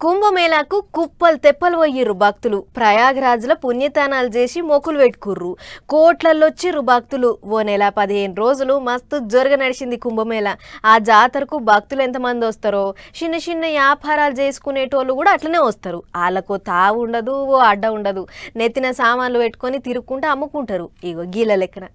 కుంభమేళాకు కుప్పలు తెప్పలు పోయిర్రు భక్తులు. ప్రయాగరాజ్లో పుణ్యతానాలు చేసి మొక్కులు పెట్టుకుర్రు. కోట్లల్లొచ్చిర్రు భక్తులు. ఓ నెల 15 రోజులు మస్తు జోరుగా నడిచింది కుంభమేళా. ఆ జాతరకు భక్తులు ఎంతమంది వస్తారో, చిన్న చిన్న వ్యాపారాలు చేసుకునేటోళ్ళు కూడా అట్లనే వస్తారు. వాళ్ళకు తావు ఉండదు, ఓ అడ్డ ఉండదు. నెత్తిన సామాన్లు పెట్టుకొని తిరుక్కుంటూ అమ్ముకుంటారు. ఇగో గీల లెక్కన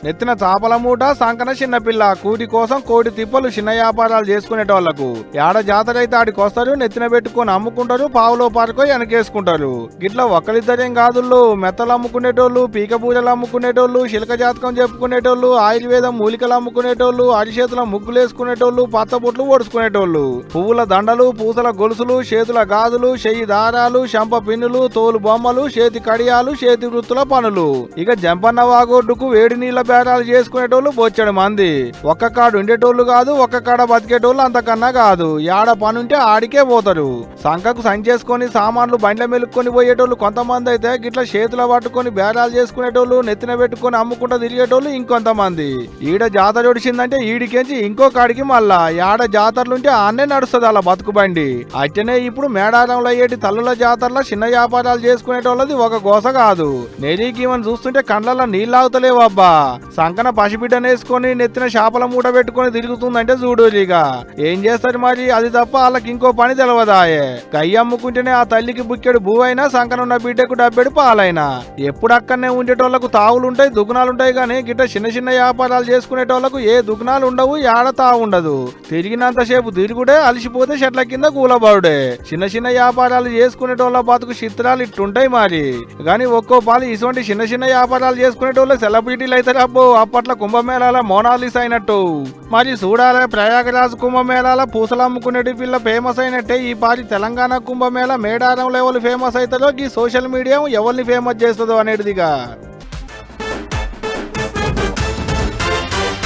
నెత్తిన చాపల మూట, సంకన చిన్నపిల్ల, కూటి కోసం కోటి తిప్పలు చిన్న వ్యాపారాలు చేసుకునేటోళ్లకు ఏడ జాతర అయితే ఆడికొస్తారు, నెత్తిన పెట్టుకొని అమ్ముకుంటారు, పావులో పారుకో వెనకేసుకుంటారు. గిట్లా ఒక్కరిద్దరేం కాదుళ్ళు, మెత్తలు అమ్ముకునేటోళ్ళు, పీక పూజలు అమ్ముకునేటోళ్ళు, శిల్క జాతకం చెప్పుకునేటోళ్ళు, ఆయుర్వేదం మూలికలు అమ్ముకునేటోళ్ళు, అరిచేతుల ముగ్గులు వేసుకునేటోళ్ళు, పచ్చబొట్లు ఓడుచుకునేటోళ్ళు, పువ్వుల దండలు, పూసల గొలుసులు, చేతుల గాజులు, చెయ్యి దారాలు, శంప పిన్నులు, తోలు బొమ్మలు, చేతి కడియాలు, చేతి వృత్తుల పనులు. ఇక జంపన్న వాగొడ్డుకు వేడి నీళ్ళ బేరాలు చేసుకునేటోళ్ళు బొచ్చడు మంది. ఒక్క కాడు ఉండేటోళ్ళు కాదు, ఒక్క కాడ బతికేటోళ్ళు అంతకన్నా కాదు. ఏడ పనుంటే ఆడికే పోతారు. సంకకు సంచేసుకొని సామాన్లు బండ్ల మెలుక్కొని పోయేటోళ్ళు కొంతమంది అయితే గిట్ల చేతుల పట్టుకొని బేరాలు చేసుకునేటోళ్ళు, నెత్తిన పెట్టుకొని అమ్ముకుంటూ తిరిగేటోళ్ళు ఇంకొంతమంది. ఈడ జాతర ఒడిచిందంటే ఈడికెంచి ఇంకో కాడికి మళ్ళా ఏడ జాతరలుంటే ఆన్నే నడుస్తుంది అలా బతుకు బండి. అట్టనే ఇప్పుడు మేడారంలో అయ్యేటి తల్లుల జాతరలో చిన్న వ్యాపారాలు చేసుకునేటోళ్ళది ఒక గోస కాదు. నెరీకి ఇవన్నీ చూస్తుంటే కండ్లలో నీళ్ళాగుతలేవబ్బా. సంకన పసిబిడ్డనేసుకొని నెత్తిన చేపల మూట పెట్టుకొని తిరుగుతుందంటే చూడూరిగా ఏం చేస్తారు మరి. అది తప్ప వాళ్ళకి ఇంకో పని తెలవదాయే. కయ్యి అమ్ముకుంటేనే ఆ తల్లికి బుక్కెడు భూవైనా, సంకనున్న బిడ్డకు డబ్బెడు పాలైనా. ఎప్పుడు అక్కడనే ఉండేటోళ్లకు తావులుంటాయి, దుకాణాలుంటాయి, కానీ గిట్ట చిన్న చిన్న వ్యాపారాలు చేసుకునేటోళ్లకు ఏ దుకాణాలు ఉండవు, ఏడ తావు ఉండదు. తిరిగినంతసేపు తిరుగుడే, అలిసిపోతే చెట్ల కింద కూలబాడుడే. చిన్న చిన్న వ్యాపారాలు చేసుకునేటోళ్ళ బతుకు చిత్రాలు ఇట్టుంటాయి మరి. కానీ ఒక్కో పాలు ఇటువంటి చిన్న చిన్న వ్యాపారాలు చేసుకునేటోళ్ళ సెలబ్రిటీలు అయితే అబ్బో అప్పట్లో కుంభమేళాల మోనాలిస్ అయినట్టు. మరి చూడాలే, ప్రయాగరాజ్ కుంభమేళాల పూసలు అమ్ముకునేటి పిల్ల ఫేమస్ అయినట్టే ఈ పారి తెలంగాణ కుంభమేళ మేడారం లెవెల్ ఫేమస్ అవుతుందో ఈ సోషల్ మీడియా ఎవరిని ఫేమస్ చేస్తుందో అనేటిదిగా.